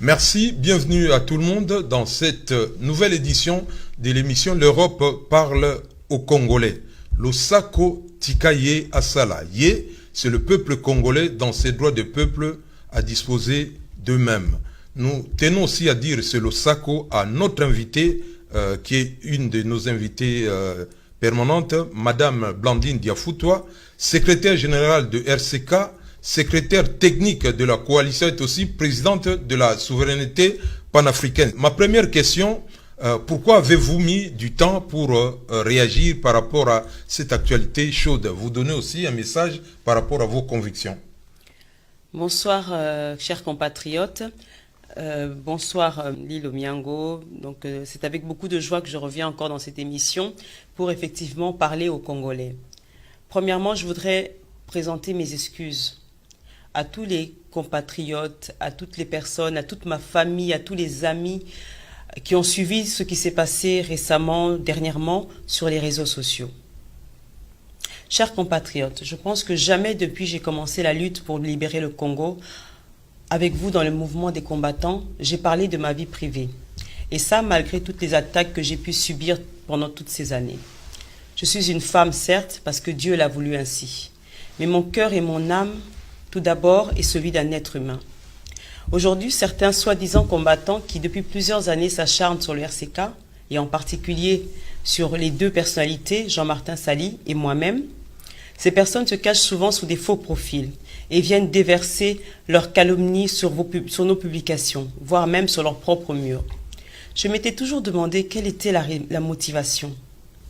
Merci, bienvenue à tout le monde dans cette nouvelle édition de l'émission L'Europe parle aux Congolais. Losako Tikaye Asala. Yé, c'est le peuple congolais dans ses droits de peuple à disposer d'eux-mêmes. Nous tenons aussi à dire ce Losako à notre invitée, qui est une de nos invitées permanentes, Madame Blandine Diafoutoua, secrétaire générale de RCK, secrétaire technique de la coalition, est aussi présidente de la souveraineté panafricaine. Ma première question, pourquoi avez-vous mis du temps pour réagir par rapport à cette actualité chaude? Vous donnez aussi un message par rapport à vos convictions. Bonsoir, chers compatriotes. Bonsoir, Lilo Miango. Donc, c'est avec beaucoup de joie que je reviens encore dans cette émission pour effectivement parler aux Congolais. Premièrement, je voudrais présenter mes excuses à tous les compatriotes, à toutes les personnes, à toute ma famille, à tous les amis qui ont suivi ce qui s'est passé récemment, dernièrement, sur les réseaux sociaux. Chers compatriotes, je pense que jamais depuis j'ai commencé la lutte pour libérer le Congo, avec vous dans le mouvement des combattants, j'ai parlé de ma vie privée. Et ça, malgré toutes les attaques que j'ai pu subir pendant toutes ces années. Je suis une femme, certes, parce que Dieu l'a voulu ainsi. Mais mon cœur et mon âme, tout d'abord, est celui d'un être humain. Aujourd'hui, certains soi-disant combattants qui, depuis plusieurs années, s'acharnent sur le RCK, et en particulier sur les deux personnalités, Jean-Martin Sali et moi-même, ces personnes se cachent souvent sous des faux profils et viennent déverser leurs calomnies sur nos publications, voire même sur leurs propres murs. Je m'étais toujours demandé quelle était la motivation.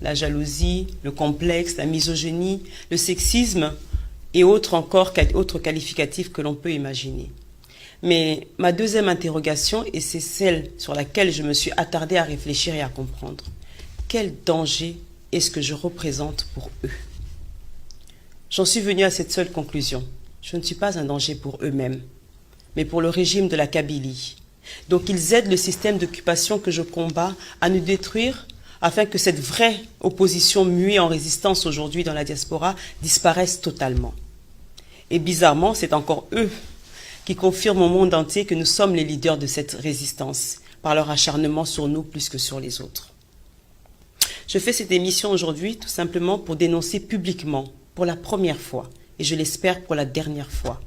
La jalousie, le complexe, la misogynie, le sexisme et autres qualificatifs que l'on peut imaginer. Mais ma deuxième interrogation, et c'est celle sur laquelle je me suis attardée à réfléchir et à comprendre, quel danger est-ce que je représente pour eux? J'en suis venue à cette seule conclusion. Je ne suis pas un danger pour eux-mêmes, mais pour le régime de la Kabylie. Donc ils aident le système d'occupation que je combats à nous détruire afin que cette vraie opposition muée en résistance aujourd'hui dans la diaspora disparaisse totalement. Et bizarrement, c'est encore eux qui confirment au monde entier que nous sommes les leaders de cette résistance par leur acharnement sur nous plus que sur les autres. Je fais cette émission aujourd'hui tout simplement pour dénoncer publiquement, pour la première fois, et je l'espère pour la dernière fois,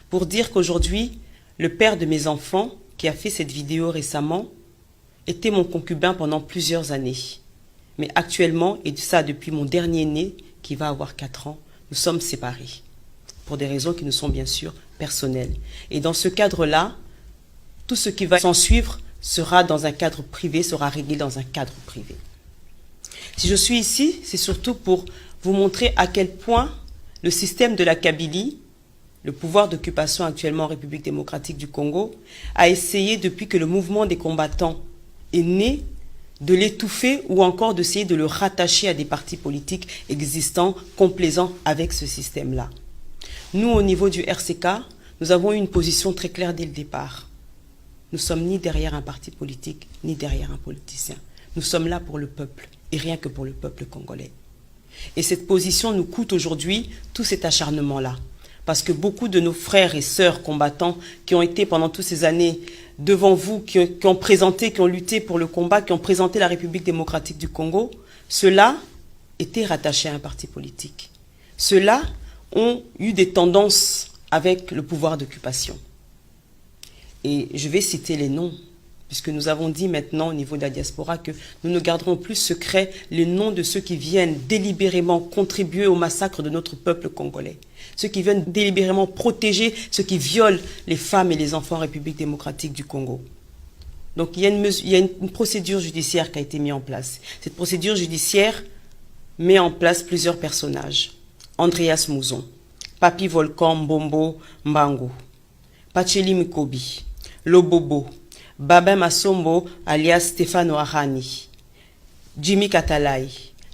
pour dire qu'aujourd'hui, le père de mes enfants, qui a fait cette vidéo récemment, était mon concubin pendant plusieurs années. Mais actuellement, et ça depuis mon dernier né, qui va avoir 4 ans, nous sommes séparés, pour des raisons qui nous sont bien sûr personnelles. Et dans ce cadre-là, tout ce qui va s'en suivre sera dans un cadre privé, sera réglé dans un cadre privé. Si je suis ici, c'est surtout pour vous montrer à quel point le système de la Kabylie, le pouvoir d'occupation actuellement en République démocratique du Congo, a essayé depuis que le mouvement des combattants est né de l'étouffer ou encore d'essayer de le rattacher à des partis politiques existants, complaisants avec ce système-là. Nous, au niveau du RCK, nous avons eu une position très claire dès le départ. Nous sommes ni derrière un parti politique, ni derrière un politicien. Nous sommes là pour le peuple, et rien que pour le peuple congolais. Et cette position nous coûte aujourd'hui tout cet acharnement-là. Parce que beaucoup de nos frères et sœurs combattants qui ont été pendant toutes ces années devant vous, qui ont présenté, qui ont lutté pour le combat, qui ont présenté la République démocratique du Congo, ceux-là étaient rattachés à un parti politique. Ceux-là ont eu des tendances avec le pouvoir d'occupation. Et je vais citer les noms, puisque nous avons dit maintenant au niveau de la diaspora que nous ne garderons plus secret les noms de ceux qui viennent délibérément contribuer au massacre de notre peuple congolais. Ceux qui viennent délibérément protéger ceux qui violent les femmes et les enfants en République démocratique du Congo. Donc il y a une procédure judiciaire qui a été mise en place. Cette procédure judiciaire met en place plusieurs personnages. Andreas Mouzon, Papi Volcan Mbombo Mbango, Pacheli Mikobi, Lobobo, Babin Masombo alias Stéphane Ouahani, Jimmy Katalai,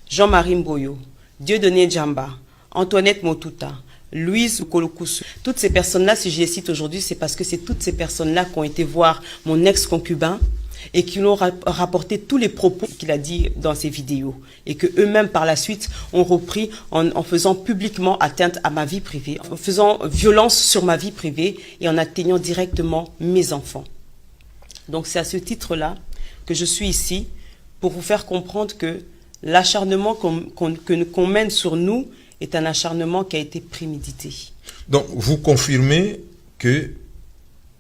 Jean-Marie Mboyo, Dieudonné Djamba, Antoinette Motuta, Louise Kolokusu. Toutes ces personnes-là, si je les cite aujourd'hui, c'est parce que c'est toutes ces personnes-là qui ont été voir mon ex-concubin et qui lui ont rapporté tous les propos qu'il a dit dans ses vidéos et que eux-mêmes par la suite ont repris en faisant publiquement atteinte à ma vie privée, en faisant violence sur ma vie privée et en atteignant directement mes enfants. Donc c'est à ce titre-là que je suis ici pour vous faire comprendre que l'acharnement qu'on mène sur nous est un acharnement qui a été prémédité. Donc vous confirmez que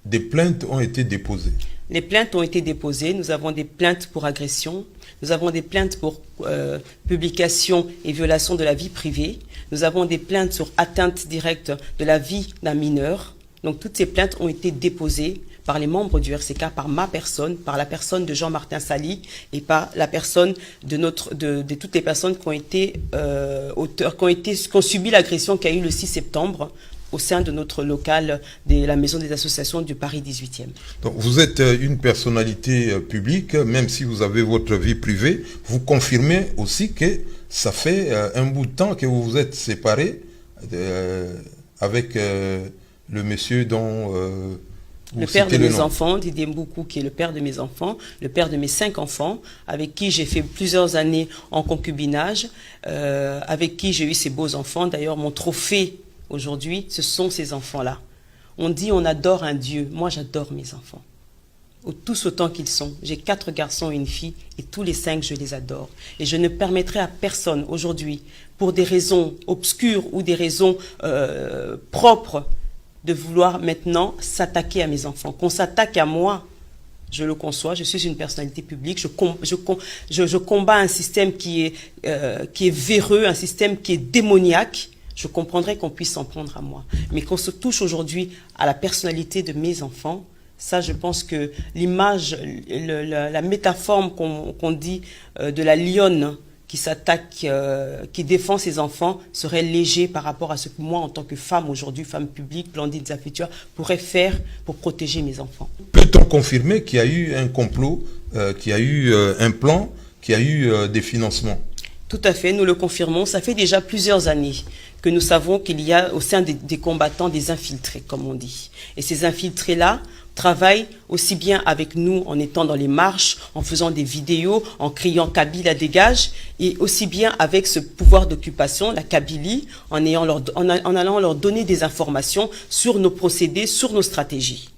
des plaintes ont été déposées? Les plaintes ont été déposées. Nous avons des plaintes pour agression. Nous avons des plaintes pour publication et violation de la vie privée. Nous avons des plaintes sur atteinte directe de la vie d'un mineur. Donc toutes ces plaintes ont été déposées par les membres du RCK, par ma personne, par la personne de Jean-Martin Sali et par la personne de toutes les personnes qui ont été qui ont subi l'agression qu'il y a eu le 6 septembre au sein de notre local de la Maison des Associations du Paris 18e. Donc vous êtes une personnalité publique, même si vous avez votre vie privée. Vous confirmez aussi que ça fait un bout de temps que vous vous êtes séparé avec le monsieur dont... le père de mes enfants, Didier Mboukou, qui est le père de mes enfants, le père de mes 5 enfants, avec qui j'ai fait plusieurs années en concubinage, avec qui j'ai eu ces beaux enfants. D'ailleurs, mon trophée aujourd'hui, ce sont ces enfants-là. On dit on adore un Dieu. Moi, j'adore mes enfants. Tous autant qu'ils sont. J'ai 4 garçons et une fille, et tous les 5, je les adore. Et je ne permettrai à personne aujourd'hui, pour des raisons obscures ou des raisons propres, de vouloir maintenant s'attaquer à mes enfants. Qu'on s'attaque à moi, je le conçois, je suis une personnalité publique, je combats un système qui est véreux, un système qui est démoniaque. Je comprendrais qu'on puisse s'en prendre à moi. Mais qu'on se touche aujourd'hui à la personnalité de mes enfants, ça, je pense que l'image, la métaphore qu'on dit de la lionne qui s'attaque, qui défend ses enfants, serait léger par rapport à ce que moi, en tant que femme aujourd'hui, femme publique, Blandine Zafitua, pourrais faire pour protéger mes enfants. Peut-on confirmer qu'il y a eu un complot, qu'il y a eu un plan, qu'il y a eu des financements? Tout à fait, nous le confirmons. Ça fait déjà plusieurs années que nous savons qu'il y a au sein des combattants des infiltrés, comme on dit. Et ces infiltrés-là travaillent aussi bien avec nous en étant dans les marches, en faisant des vidéos, en criant « Kabila dégage », et aussi bien avec ce pouvoir d'occupation, la Kabylie, en allant leur donner des informations sur nos procédés, sur nos stratégies.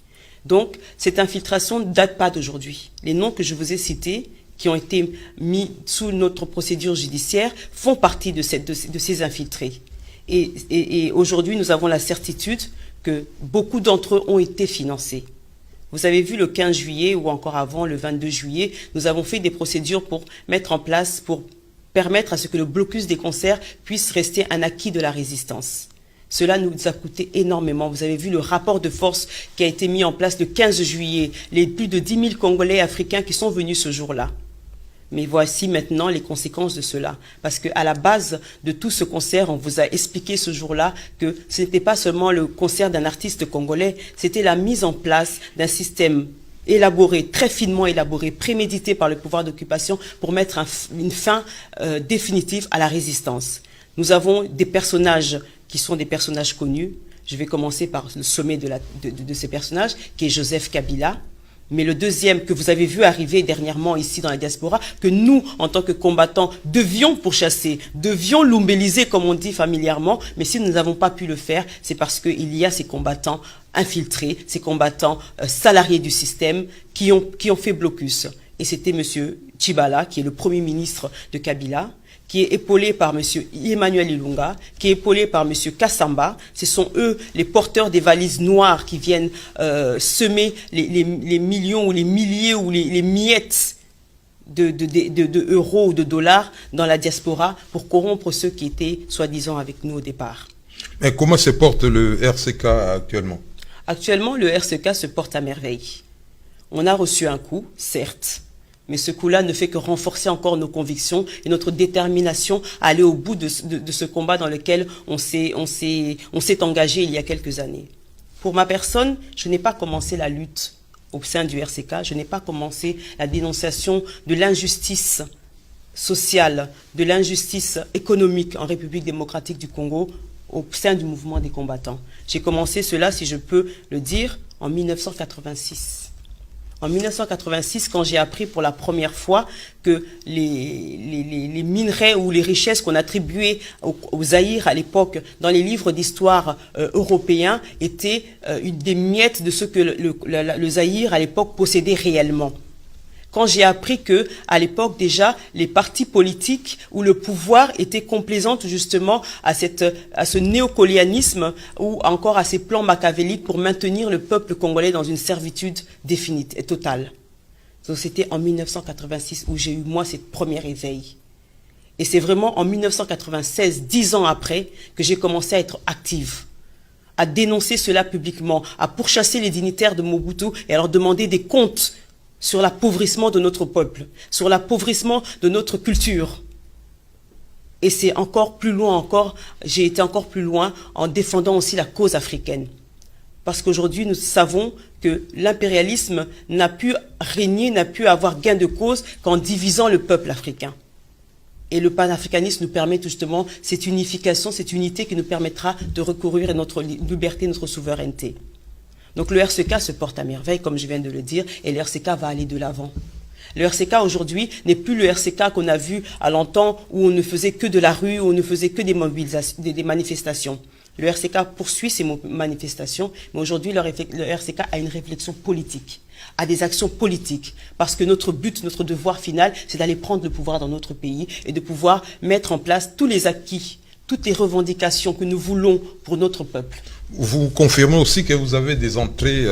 Donc, cette infiltration ne date pas d'aujourd'hui. Les noms que je vous ai cités, qui ont été mis sous notre procédure judiciaire, font partie de ces infiltrés. Et aujourd'hui, nous avons la certitude que beaucoup d'entre eux ont été financés. Vous avez vu le 15 juillet ou encore avant, le 22 juillet, nous avons fait des procédures pour mettre en place, pour permettre à ce que le blocus des concerts puisse rester un acquis de la résistance. Cela nous a coûté énormément. Vous avez vu le rapport de force qui a été mis en place le 15 juillet, les plus de 10 000 Congolais africains qui sont venus ce jour-là. Mais voici maintenant les conséquences de cela. Parce qu'à la base de tout ce concert, on vous a expliqué ce jour-là que ce n'était pas seulement le concert d'un artiste congolais, c'était la mise en place d'un système élaboré, très finement élaboré, prémédité par le pouvoir d'occupation pour mettre une fin définitive à la résistance. Nous avons des personnages qui sont des personnages connus. Je vais commencer par le sommet de ces personnages, qui est Joseph Kabila. Mais le deuxième que vous avez vu arriver dernièrement ici dans la diaspora, que nous, en tant que combattants, devions pourchasser, devions lumbéliser, comme on dit familièrement, mais si nous n'avons pas pu le faire, c'est parce qu'il y a ces combattants infiltrés, ces combattants salariés du système qui ont fait blocus. Et c'était M. Tshibala, qui est le premier ministre de Kabila, qui est épaulé par M. Emmanuel Ilunga, qui est épaulé par M. Kassamba. Ce sont eux les porteurs des valises noires qui viennent semer les millions ou les milliers ou les miettes de euros ou de dollars dans la diaspora pour corrompre ceux qui étaient soi-disant avec nous au départ. Mais comment se porte le RCK actuellement? Actuellement, le RCK se porte à merveille. On a reçu un coup, certes, mais ce coup-là ne fait que renforcer encore nos convictions et notre détermination à aller au bout de ce combat dans lequel on s'est engagé il y a quelques années. Pour ma personne, je n'ai pas commencé la lutte au sein du RCK, je n'ai pas commencé la dénonciation de l'injustice sociale, de l'injustice économique en République démocratique du Congo au sein du mouvement des combattants. J'ai commencé cela, si je peux le dire, en 1986. En 1986, quand j'ai appris pour la première fois que les minerais ou les richesses qu'on attribuait au Zaïre à l'époque dans les livres d'histoire européens étaient une des miettes de ce que le Zaïre à l'époque possédait réellement. Quand j'ai appris que, à l'époque déjà, les partis politiques ou le pouvoir étaient complaisants justement à ce néocolonialisme ou encore à ces plans machiavéliques pour maintenir le peuple congolais dans une servitude définie et totale. Donc c'était en 1986 où j'ai eu moi cette première éveil. Et c'est vraiment en 1996, 10 ans après, que j'ai commencé à être active, à dénoncer cela publiquement, à pourchasser les dignitaires de Mobutu et à leur demander des comptes sur l'appauvrissement de notre peuple, sur l'appauvrissement de notre culture. Et c'est encore plus loin encore, j'ai été encore plus loin en défendant aussi la cause africaine. Parce qu'aujourd'hui, nous savons que l'impérialisme n'a pu régner, n'a pu avoir gain de cause qu'en divisant le peuple africain. Et le panafricanisme nous permet justement cette unification, cette unité qui nous permettra de recourir à notre liberté, notre souveraineté. Donc le RCK se porte à merveille, comme je viens de le dire, et le RCK va aller de l'avant. Le RCK aujourd'hui n'est plus le RCK qu'on a vu à longtemps où on ne faisait que de la rue, où on ne faisait que des manifestations. Le RCK poursuit ces manifestations, mais aujourd'hui le RCK a une réflexion politique, a des actions politiques, parce que notre but, notre devoir final, c'est d'aller prendre le pouvoir dans notre pays et de pouvoir mettre en place tous les acquis, toutes les revendications que nous voulons pour notre peuple. Vous confirmez aussi que vous avez des entrées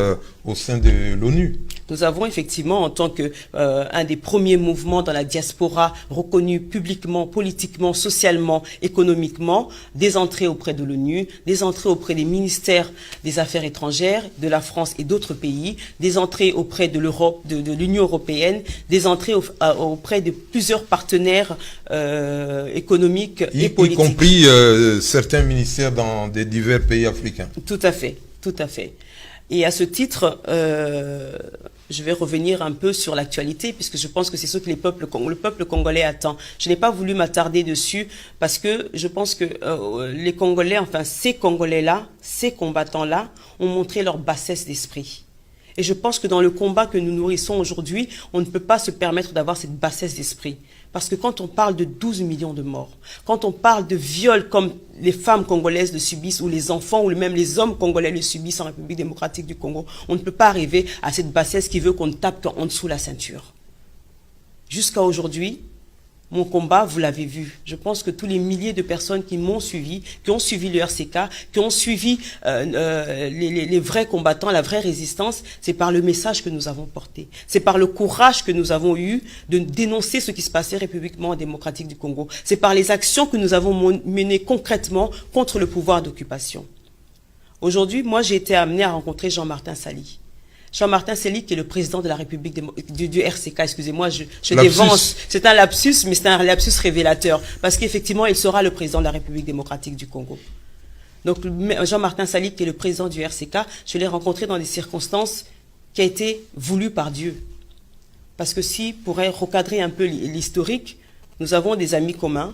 au sein de l'ONU. Nous avons effectivement, en tant que un des premiers mouvements dans la diaspora reconnu publiquement, politiquement, socialement, économiquement, des entrées auprès de l'ONU, des entrées auprès des ministères des Affaires étrangères de la France et d'autres pays, des entrées auprès de l'Europe, de l'Union européenne, des entrées auprès de plusieurs partenaires économiques et politiques. Y compris certains ministères dans des divers pays africains. Tout à fait, tout à fait. Et à ce titre, je vais revenir un peu sur l'actualité, puisque je pense que c'est ce que le peuple congolais attend. Je n'ai pas voulu m'attarder dessus, parce que je pense que les Congolais, enfin ces Congolais-là, ces combattants-là, ont montré leur bassesse d'esprit. Et je pense que dans le combat que nous nourrissons aujourd'hui, on ne peut pas se permettre d'avoir cette bassesse d'esprit. Parce que quand on parle de 12 millions de morts, quand on parle de viols comme les femmes congolaises le subissent, ou les enfants, ou même les hommes congolais le subissent en République démocratique du Congo, on ne peut pas arriver à cette bassesse qui veut qu'on ne tape qu'en dessous la ceinture. Jusqu'à aujourd'hui, mon combat, vous l'avez vu. Je pense que tous les milliers de personnes qui m'ont suivi, qui ont suivi le RCK, qui ont suivi les vrais combattants, la vraie résistance, c'est par le message que nous avons porté. C'est par le courage que nous avons eu de dénoncer ce qui se passait républiquement démocratique du Congo. C'est par les actions que nous avons menées concrètement contre le pouvoir d'occupation. Aujourd'hui, moi, j'ai été amené à rencontrer Jean-Martin Sali. Jean-Martin Sali, qui est le président de la République du RCK, excusez-moi, je dévance. C'est un lapsus, mais c'est un lapsus révélateur. Parce qu'effectivement, il sera le président de la République démocratique du Congo. Donc, Jean-Martin Sali, qui est le président du RCK, je l'ai rencontré dans des circonstances qui a été voulues par Dieu. Parce que si, pour recadrer un peu l'historique, nous avons des amis communs,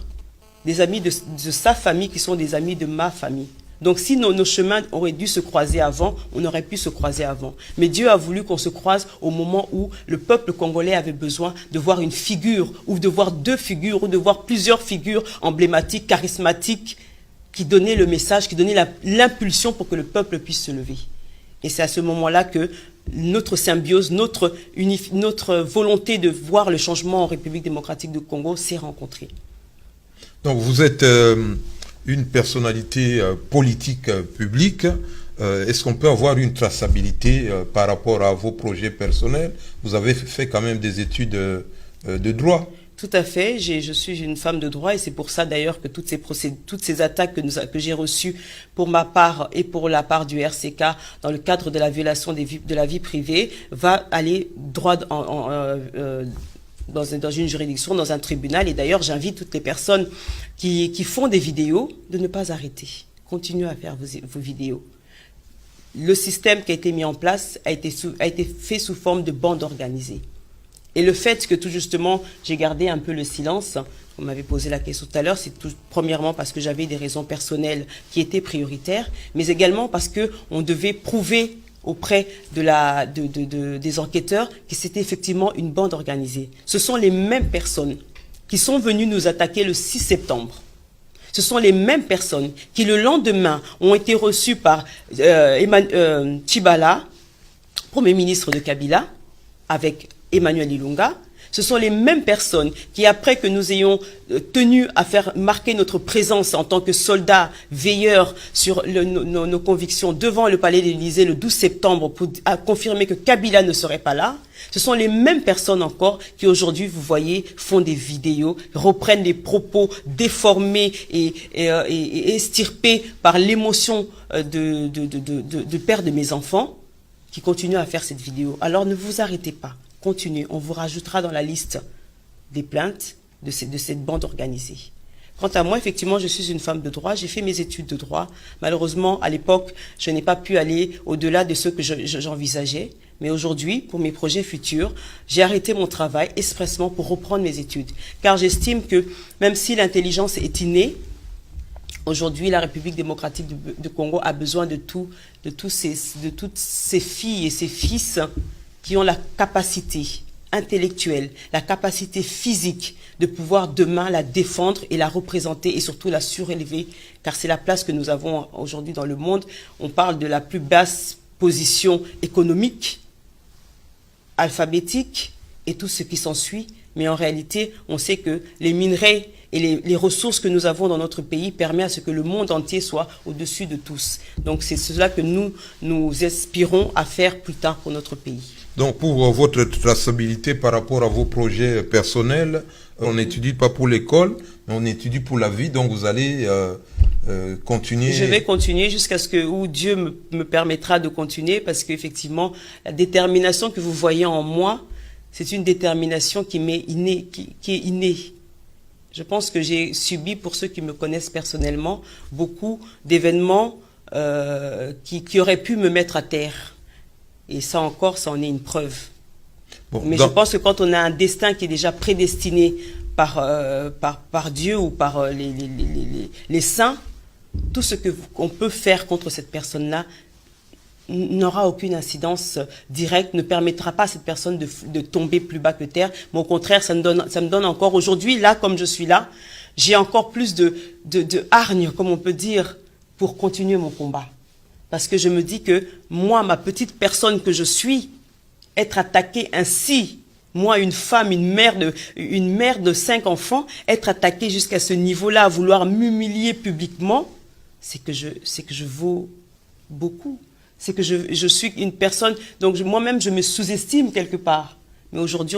des amis de sa famille qui sont des amis de ma famille. Donc si nos chemins auraient dû se croiser avant, on aurait pu se croiser avant. Mais Dieu a voulu qu'on se croise au moment où le peuple congolais avait besoin de voir une figure, ou de voir deux figures, ou de voir plusieurs figures emblématiques, charismatiques, qui donnaient le message, qui donnaient l'impulsion pour que le peuple puisse se lever. Et c'est à ce moment-là que notre symbiose, notre volonté de voir le changement en République démocratique du Congo s'est rencontrée. Donc vous êtes une personnalité politique publique. Est-ce qu'on peut avoir une traçabilité par rapport à vos projets personnels? Vous avez fait quand même des études de droit. Tout à fait. Je suis une femme de droit et c'est pour ça d'ailleurs que toutes ces attaques que j'ai reçues pour ma part et pour la part du RCK dans le cadre de la violation de la vie privée va aller droit dans une juridiction, dans un tribunal. Et d'ailleurs, j'invite toutes les personnes qui font des vidéos de ne pas arrêter. Continuez à faire vos vidéos. Le système qui a été mis en place a été fait sous forme de bande organisée. Et le fait que tout justement, j'ai gardé un peu le silence, on m'avait posé la question tout à l'heure, c'est premièrement parce que j'avais des raisons personnelles qui étaient prioritaires, mais également parce qu'on devait prouver auprès des enquêteurs que c'était effectivement une bande organisée. Ce sont les mêmes personnes qui sont venues nous attaquer le 6 septembre. Ce sont les mêmes personnes qui, le lendemain, ont été reçues par Tchibala, Premier ministre de Kabila, avec Emmanuel Ilunga. Ce sont les mêmes personnes qui, après que nous ayons tenu à faire marquer notre présence en tant que soldats veilleurs sur nos convictions devant le palais de l'Élysée le 12 septembre pour confirmer que Kabila ne serait pas là, ce sont les mêmes personnes encore qui aujourd'hui, vous voyez, font des vidéos, reprennent des propos déformés et estirpés par l'émotion de père de mes enfants, qui continuent à faire cette vidéo. Alors ne vous arrêtez pas. Continuez, on vous rajoutera dans la liste des plaintes de cette bande organisée. Quant à moi, effectivement, je suis une femme de droit, j'ai fait mes études de droit. Malheureusement, à l'époque, je n'ai pas pu aller au-delà de ce que j'envisageais. Mais aujourd'hui, pour mes projets futurs, j'ai arrêté mon travail expressément pour reprendre mes études. Car j'estime que même si l'intelligence est innée, aujourd'hui, la République démocratique du Congo a besoin de toutes ces filles et ces fils qui ont la capacité intellectuelle, la capacité physique de pouvoir demain la défendre et la représenter et surtout la surélever, car c'est la place que nous avons aujourd'hui dans le monde. On parle de la plus basse position économique, alphabétique et tout ce qui s'ensuit, mais en réalité, on sait que les minerais et les ressources que nous avons dans notre pays permettent à ce que le monde entier soit au-dessus de tous. Donc c'est cela que nous aspirons à faire plus tard pour notre pays. Donc pour votre traçabilité par rapport à vos projets personnels, on n'étudie pas pour l'école, mais on étudie pour la vie, donc vous allez continuer. Je vais continuer jusqu'à ce que où Dieu me permettra de continuer, parce qu'effectivement, la détermination que vous voyez en moi, c'est une détermination qui est innée. Je pense que j'ai subi, pour ceux qui me connaissent personnellement, beaucoup d'événements qui auraient pu me mettre à terre. Et ça encore, ça en est une preuve. Bon, mais je pense que quand on a un destin qui est déjà prédestiné par Dieu ou par les saints, tout ce qu'on peut faire contre cette personne-là n'aura aucune incidence directe, ne permettra pas à cette personne de tomber plus bas que terre. Mais au contraire, ça me donne encore, aujourd'hui, là, comme je suis là, j'ai encore plus de hargne, comme on peut dire, pour continuer mon combat. Parce que je me dis que moi, ma petite personne que je suis, être attaquée ainsi, moi, une femme, une mère de 5 enfants, être attaquée jusqu'à ce niveau-là, à vouloir m'humilier publiquement, c'est que je vaux beaucoup. C'est que je suis une personne, donc moi-même, je me sous-estime quelque part. Mais aujourd'hui,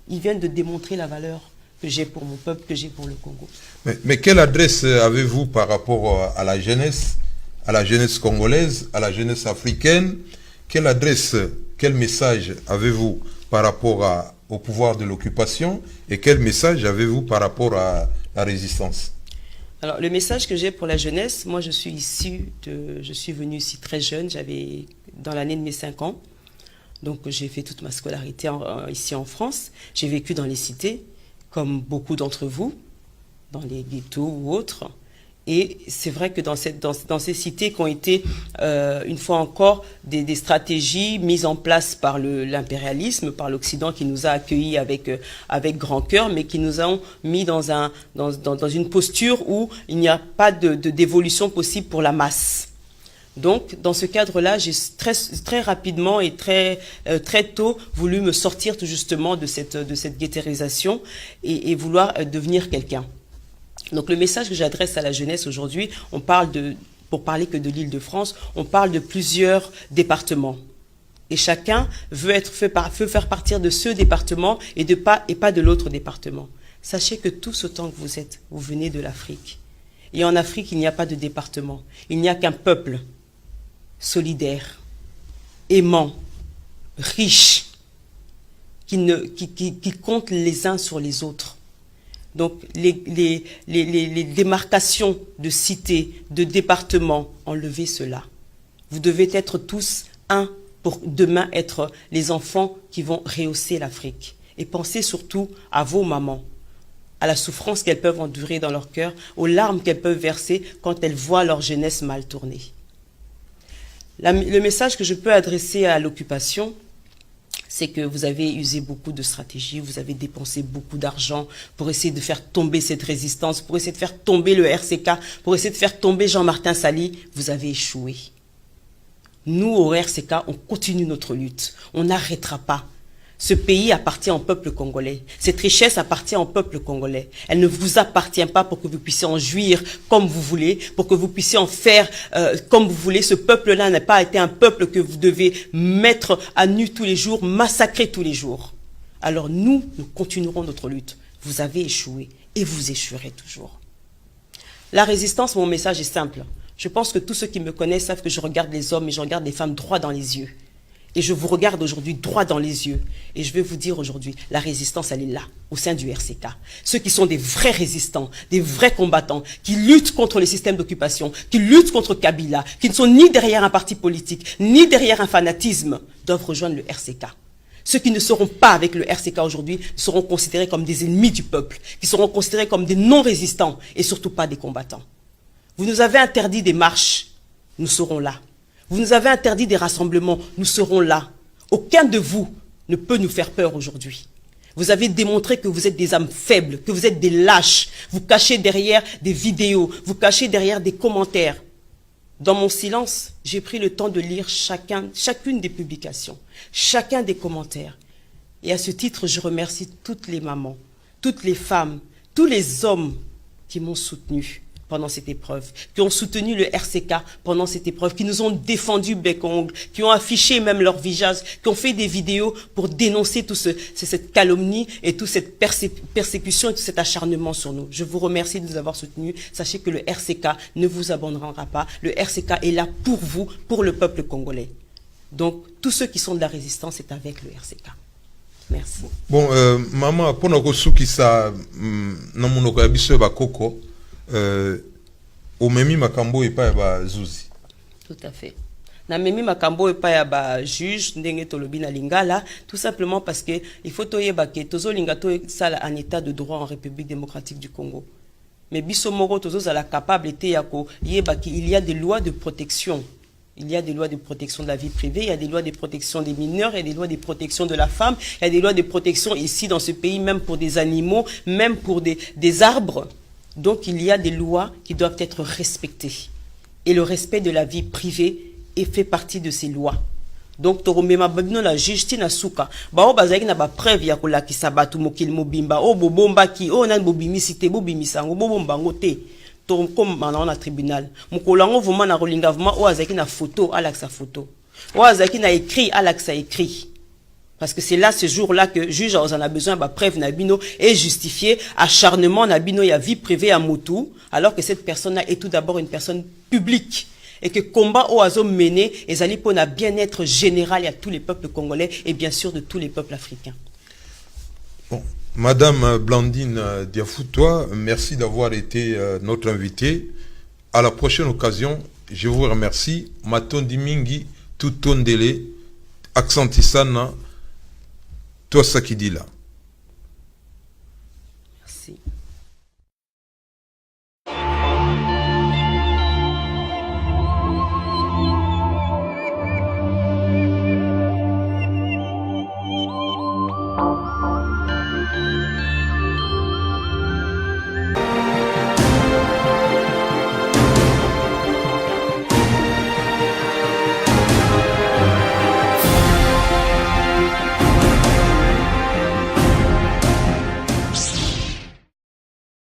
ils viennent de démontrer la valeur que j'ai pour mon peuple, que j'ai pour le Congo. Mais quelle adresse avez-vous par rapport à la jeunesse congolaise, à la jeunesse africaine? Quelle adresse, quel message avez-vous par rapport au pouvoir de l'occupation et quel message avez-vous par rapport à la résistance? Alors, le message que j'ai pour la jeunesse, moi je suis venu ici très jeune, j'avais dans l'année de mes 5 ans. Donc j'ai fait toute ma scolarité ici en France. J'ai vécu dans les cités, comme beaucoup d'entre vous, dans les ghettos ou autres. Et c'est vrai que dans ces cités qui ont été, une fois encore, des stratégies mises en place par l'impérialisme, par l'Occident qui nous a accueillis avec grand cœur, mais qui nous ont mis dans une posture où il n'y a pas d'évolution possible pour la masse. Donc, dans ce cadre-là, j'ai très rapidement et très tôt voulu me sortir tout justement de cette ghettérisation et vouloir devenir quelqu'un. Donc le message que j'adresse à la jeunesse aujourd'hui, pour parler que de l'Île-de-France, on parle de plusieurs départements. Et chacun veut faire partir de ce département et pas de l'autre département. Sachez que tous autant que vous venez de l'Afrique. Et en Afrique, il n'y a pas de département. Il n'y a qu'un peuple solidaire, aimant, riche, qui compte les uns sur les autres. Donc, les démarcations de cités, de départements, enlevez cela. Vous devez être tous un pour demain être les enfants qui vont rehausser l'Afrique. Et pensez surtout à vos mamans, à la souffrance qu'elles peuvent endurer dans leur cœur, aux larmes qu'elles peuvent verser quand elles voient leur jeunesse mal tournée. Le message que je peux adresser à l'occupation, c'est que vous avez usé beaucoup de stratégies, vous avez dépensé beaucoup d'argent pour essayer de faire tomber cette résistance, pour essayer de faire tomber le RCK, pour essayer de faire tomber Jean-Martin Sali. Vous avez échoué. Nous, au RCK, on continue notre lutte. On n'arrêtera pas. Ce pays appartient au peuple congolais. Cette richesse appartient au peuple congolais. Elle ne vous appartient pas pour que vous puissiez en jouir comme vous voulez, pour que vous puissiez en faire comme vous voulez. Ce peuple-là n'a pas été un peuple que vous devez mettre à nu tous les jours, massacrer tous les jours. Alors nous continuerons notre lutte. Vous avez échoué et vous échouerez toujours. La résistance, mon message est simple. Je pense que tous ceux qui me connaissent savent que je regarde les hommes et je regarde les femmes droit dans les yeux. Et je vous regarde aujourd'hui droit dans les yeux. Et je vais vous dire aujourd'hui, la résistance, elle est là, au sein du RCK. Ceux qui sont des vrais résistants, des vrais combattants, qui luttent contre les systèmes d'occupation, qui luttent contre Kabila, qui ne sont ni derrière un parti politique, ni derrière un fanatisme, doivent rejoindre le RCK. Ceux qui ne seront pas avec le RCK aujourd'hui seront considérés comme des ennemis du peuple, qui seront considérés comme des non-résistants et surtout pas des combattants. Vous nous avez interdit des marches, nous serons là. Vous nous avez interdit des rassemblements, nous serons là. Aucun de vous ne peut nous faire peur aujourd'hui. Vous avez démontré que vous êtes des âmes faibles, que vous êtes des lâches. Vous cachez derrière des vidéos, vous cachez derrière des commentaires. Dans mon silence, j'ai pris le temps de lire chacune des publications, chacun des commentaires. Et à ce titre, je remercie toutes les mamans, toutes les femmes, tous les hommes qui m'ont soutenu pendant cette épreuve, qui ont soutenu le RCK pendant cette épreuve, qui nous ont défendu bec-ongle, qui ont affiché même leur visage, qui ont fait des vidéos pour dénoncer cette calomnie et toute cette persécution et tout cet acharnement sur nous. Je vous remercie de nous avoir soutenus. Sachez que le RCK ne vous abandonnera pas. Le RCK est là pour vous, pour le peuple congolais. Donc, tous ceux qui sont de la résistance, c'est avec le RCK. Merci. Bon, maman, pour nous souki ça, non mon okabiso ba koko. Omemi makambo epa ya ba zuzi. Tout à fait. Na memi makambo epa ya ba juge ndenge tolobi na lingala, tout simplement parce que il faut toyeba ke tozo linga to sala en état de droit en République démocratique du Congo. Mais biso moko tozo sala capable te ya ko yeba ki il y a des lois de protection. Il y a des lois de protection de la vie privée, il y a des lois de protection des mineurs, il y a des lois de protection de la femme, il y a des lois de protection ici dans ce pays, même pour des animaux, même pour des arbres. Donc il y a des lois qui doivent être respectées. Et le respect de la vie privée fait partie de ces lois. Donc toromema babino la juge tina suka. Ba o bazaki na ba preuve ya kolakisa batu mokili mobimba o bobomba ki o nan bobimisi te bobimisango bobomba ngote. To comme dans na tribunal. Mokolango vraiment na rolinga vraiment o azaki na photo alaksa photo. O azaki na écrit alaksa écrit. Parce que c'est là, ce jour-là, que le juge en a besoin, bah, preuve Nabino est justifié, acharnement Nabino, il y a vie privée à Moutou, alors que cette personne-là est tout d'abord une personne publique. Et que combat au azo mené, et zali pour un bien-être général à tous les peuples congolais et bien sûr de tous les peuples africains. Bon. Madame Blandine Diafoutois, merci d'avoir été notre invitée. À la prochaine occasion, je vous remercie. Matondi Mingi, Tutondele, Accentisana, toi ça qui dit là.